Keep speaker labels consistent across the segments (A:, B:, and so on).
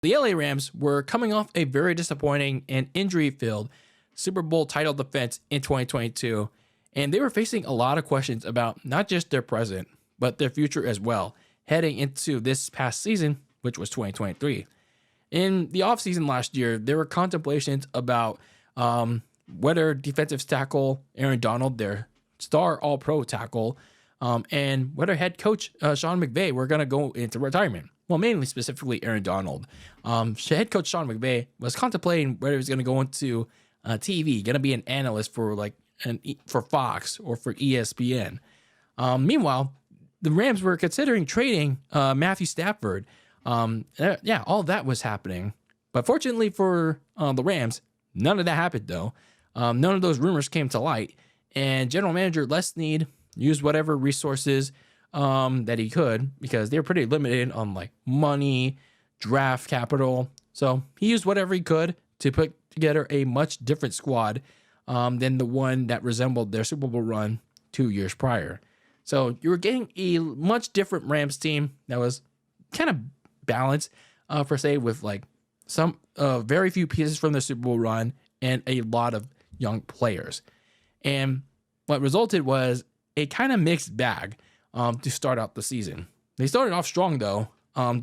A: The LA Rams were coming off a very disappointing and injury-filled Super Bowl title defense in 2022, and they were facing a lot of questions about not just their present, but their future as well, heading into this past season, which was 2023. In the offseason last year, there were contemplations about whether defensive tackle Aaron Donald, their star all-pro tackle, and whether head coach Sean McVay were going to go into retirement. Well, mainly specifically Aaron Donald. Head coach Sean McVay was contemplating whether he was going to go into TV, going to be an analyst for for Fox or for ESPN. Meanwhile, the Rams were considering trading Matthew Stafford. All of that was happening. But fortunately for the Rams, none of that happened, though. None of those rumors came to light. And general manager Les Snead used whatever resources that he could, because they were pretty limited on money, draft capital. So he used whatever he could to put together a much different squad than the one that resembled their Super Bowl run 2 years prior. So you were getting a much different Rams team that was kind of balanced, per se, with some very few pieces from the Super Bowl run and a lot of young players. And what resulted was a kind of mixed bag to start out the season. They started off strong, though,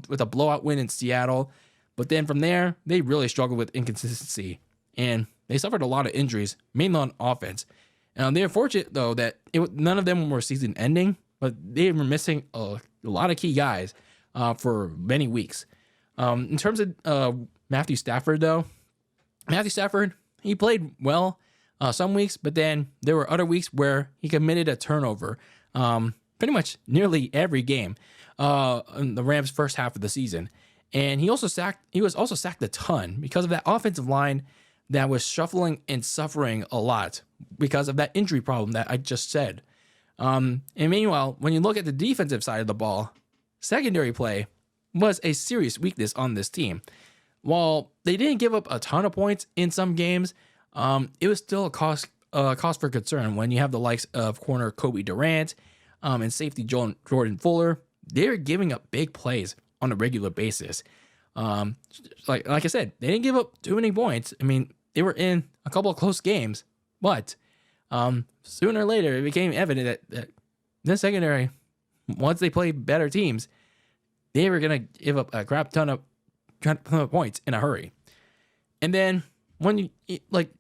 A: with a blowout win in Seattle. But then from there, they really struggled with inconsistency. And they suffered a lot of injuries, mainly on offense. They were fortunate, though, that none of them were season-ending, but they were missing a lot of key guys for many weeks. In terms of Matthew Stafford, though, he played well some weeks, but then there were other weeks where he committed a turnover pretty much nearly every game in the Rams' first half of the season. And he was also sacked a ton because of that offensive line that was shuffling and suffering a lot because of that injury problem that I just said. And meanwhile, when you look at the defensive side of the ball, secondary play was a serious weakness on this team. While they didn't give up a ton of points in some games, it was still a cause for concern when you have the likes of corner Kobe Durant and safety Jordan Fuller. They're giving up big plays on a regular basis. Like I said, they didn't give up too many points. I mean, they were in a couple of close games, but sooner or later, it became evident that this secondary, once they played better teams, they were going to give up a crap ton of points in a hurry. And then when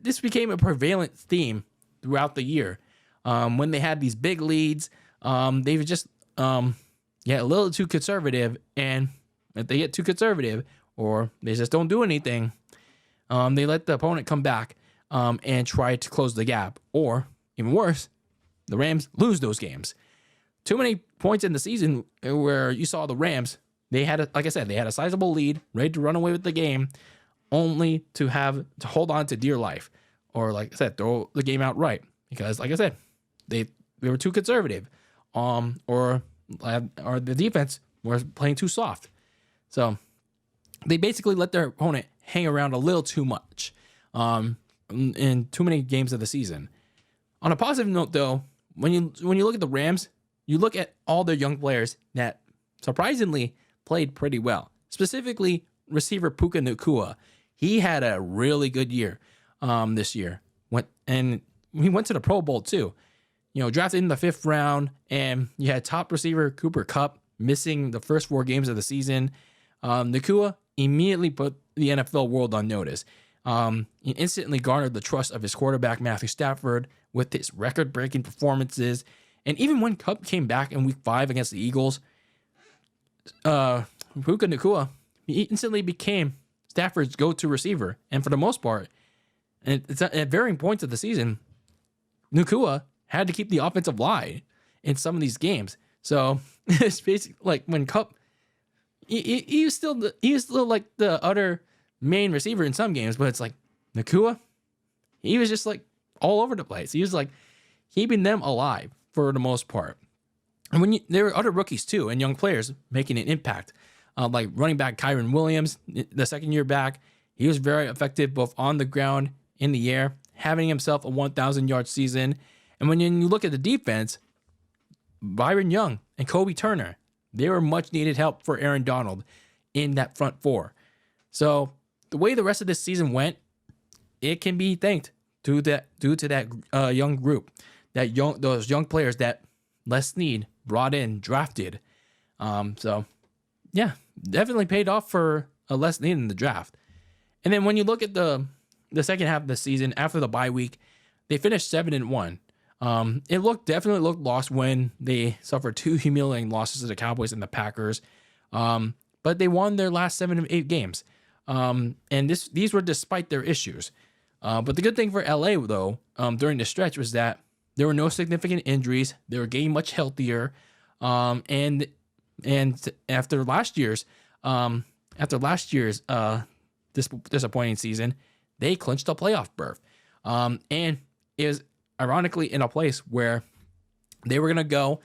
A: this became a prevalent theme throughout the year, when they had these big leads, they were just a little too conservative. And if they get too conservative or they just don't do anything, they let the opponent come back and try to close the gap. Or even worse, the Rams lose those games. Too many points in the season where you saw the Rams, they had a sizable lead, ready to run away with the game, only to hold on to dear life, or like I said, throw the game outright because, like I said, they were too conservative, or the defense was playing too soft. So they basically let their opponent hang around a little too much in too many games of the season. On a positive note, though, when you look at the Rams, you look at all their young players that surprisingly played pretty well. Specifically, receiver Puka Nacua. He had a really good year this year. He went to the Pro Bowl too. Drafted in the 5th round, and you had top receiver Cooper Kupp missing the first 4 games of the season. Nacua immediately put the NFL world on notice. He instantly garnered the trust of his quarterback, Matthew Stafford, with his record-breaking performances. And even when Kupp came back in Week 5 against the Eagles, Puka Nacua, he instantly became Stafford's go-to receiver. And for the most part, and it's at varying points of the season, Nacua had to keep the offensive line in some of these games. So it's basically like when Kupp, he was still like the other main receiver in some games, but it's like Nacua, he was just all over the place. He was keeping them alive for the most part. And there were other rookies too and young players making an impact, like running back Kyron Williams, the second year back. He was very effective both on the ground, in the air, having himself a 1,000-yard season. And when you look at the defense, Byron Young and Kobe Turner, they were much needed help for Aaron Donald in that front 4. So the way the rest of this season went, it can be thanked due to that young group, those young players that Les Snead brought in, drafted. So yeah, definitely paid off for Les Snead in the draft. And then when you look at the second half of the season after the bye week, they finished 7-1. It definitely looked lost when they suffered 2 humiliating losses to the Cowboys and the Packers. But they won their last 7 of 8 games. And these were despite their issues. But the good thing for LA, though, during the stretch was that there were no significant injuries. They were getting much healthier. And after last year's disappointing season, they clinched a playoff berth. And it was ironically in a place where they were going to go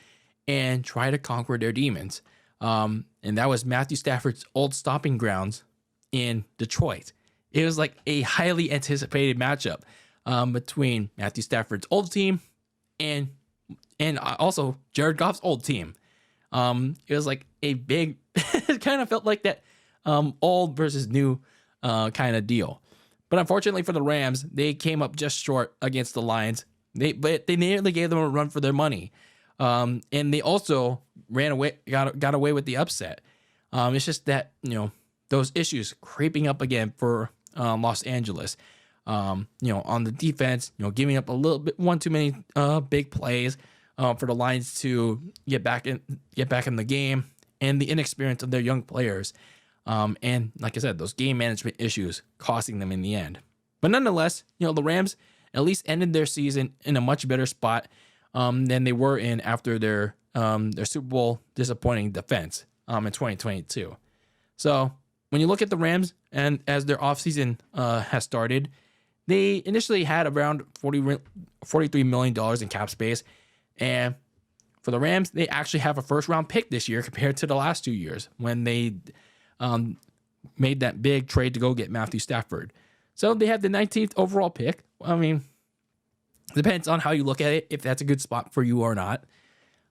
A: and try to conquer their demons. And that was Matthew Stafford's old stomping grounds in Detroit. It was like a highly anticipated matchup between Matthew Stafford's old team and also Jared Goff's old team. It was like a big, it kind of felt like that old versus new kind of deal. But unfortunately for the Rams, they came up just short against the Lions. But they nearly gave them a run for their money. And they also got away with the upset. It's just that, those issues creeping up again for Los Angeles. On the defense, giving up a little bit, one too many big plays for the Lions to get back in the game, and the inexperience of their young players. And like I said, those game management issues costing them in the end. But nonetheless, the Rams at least ended their season in a much better spot than they were in after their Super Bowl disappointing defense in 2022. So when you look at the Rams and as their offseason has started, they initially had around $43 million in cap space. And for the Rams, they actually have a first-round pick this year compared to the last 2 years when they made that big trade to go get Matthew Stafford. So they have the 19th overall pick. I mean, depends on how you look at it, if that's a good spot for you or not.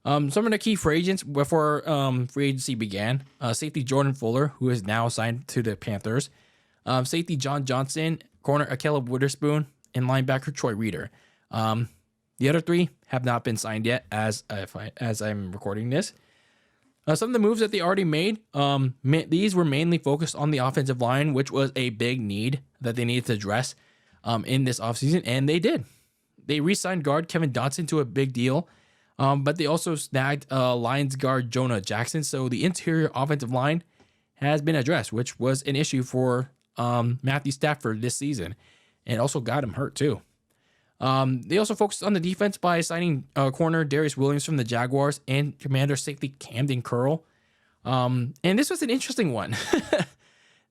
A: Some of the key free agents before free agency began. Safety Jordan Fuller, who is now signed to the Panthers. Safety John Johnson, corner Akella Witherspoon, and linebacker Troy Reeder. The other 3 have not been signed yet as I'm recording this. Some of the moves that they already made, these were mainly focused on the offensive line, which was a big need that they needed to address in this offseason, and they did. They re-signed guard Kevin Dotson to a big deal, but they also snagged Lions guard Jonah Jackson, so the interior offensive line has been addressed, which was an issue for Matthew Stafford this season, and also got him hurt too. They also focused on the defense by signing corner Darius Williams from the Jaguars and commander safety Camden Curl. And this was an interesting one.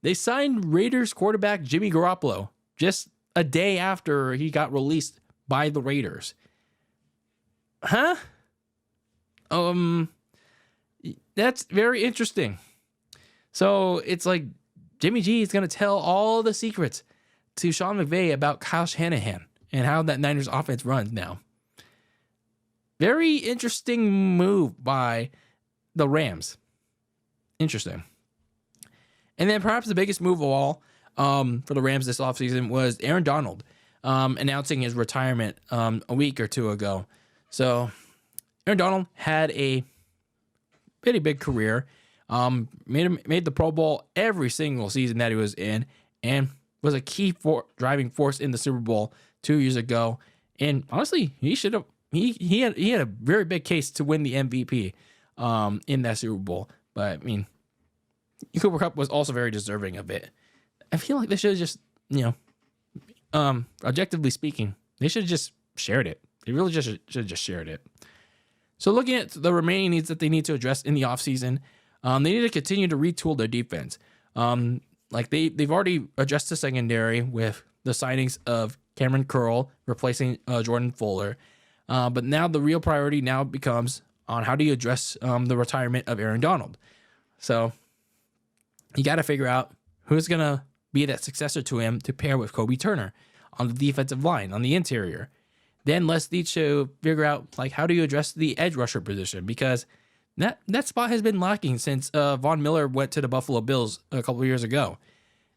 A: They signed Raiders quarterback Jimmy Garoppolo just a day after he got released by the Raiders. Huh? That's very interesting. So it's like Jimmy G is going to tell all the secrets to Sean McVay about Kyle Shanahan and how that Niners offense runs now. Very interesting move by the Rams. Interesting. And then perhaps the biggest move of all for the Rams this offseason was Aaron Donald announcing his retirement a week or two ago. So Aaron Donald had a pretty big career, made the Pro Bowl every single season that he was in, and was a key driving force in the Super Bowl 2 years ago. And honestly, he should have. He had a very big case to win the MVP in that Super Bowl. But I mean, Cooper Kupp was also very deserving of it. I feel like they should have just, objectively speaking, they should have just shared it. They really just should have just shared it. So looking at the remaining needs that they need to address in the offseason, they need to continue to retool their defense. They've already addressed the secondary with the signings of Cameron Curl replacing Jordan Fuller. But now the real priority now becomes on how do you address the retirement of Aaron Donald. So you got to figure out who's going to be that successor to him to pair with Kobe Turner on the defensive line, on the interior. Then let's need to figure out, how do you address the edge rusher position? Because that spot has been lacking since Von Miller went to the Buffalo Bills a couple of years ago.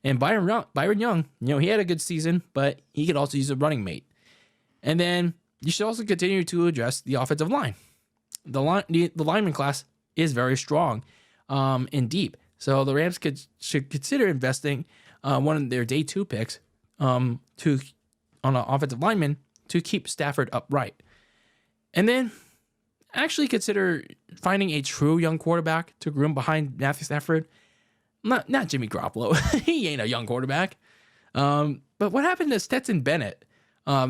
A: And Byron Young, he had a good season, but he could also use a running mate. And then you should also continue to address the offensive line. The lineman class is very strong and deep. So the Rams should consider investing one of their day 2 picks on an offensive lineman to keep Stafford upright. And then actually consider finding a true young quarterback to groom behind Matthew Stafford. Not Jimmy Garoppolo. He ain't a young quarterback. But what happened to Stetson Bennett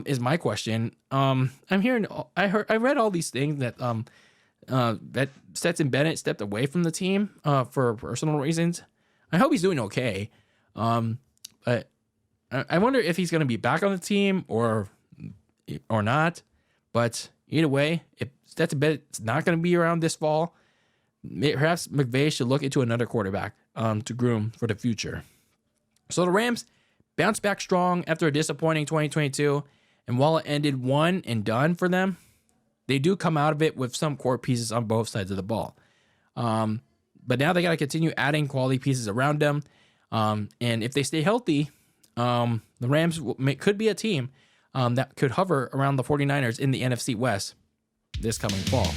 A: is my question. I read all these things that Stetson Bennett stepped away from the team for personal reasons. I hope he's doing okay. But I wonder if he's going to be back on the team or not. But either way, if Stetson Bennett's not going to be around this fall, perhaps McVay should look into another quarterback to groom for the future. So the Rams bounced back strong after a disappointing 2022. And while it ended one and done for them, they do come out of it with some core pieces on both sides of the ball. But now they got to continue adding quality pieces around them. And if they stay healthy, the Rams could be a team that could hover around the 49ers in the NFC West this coming fall.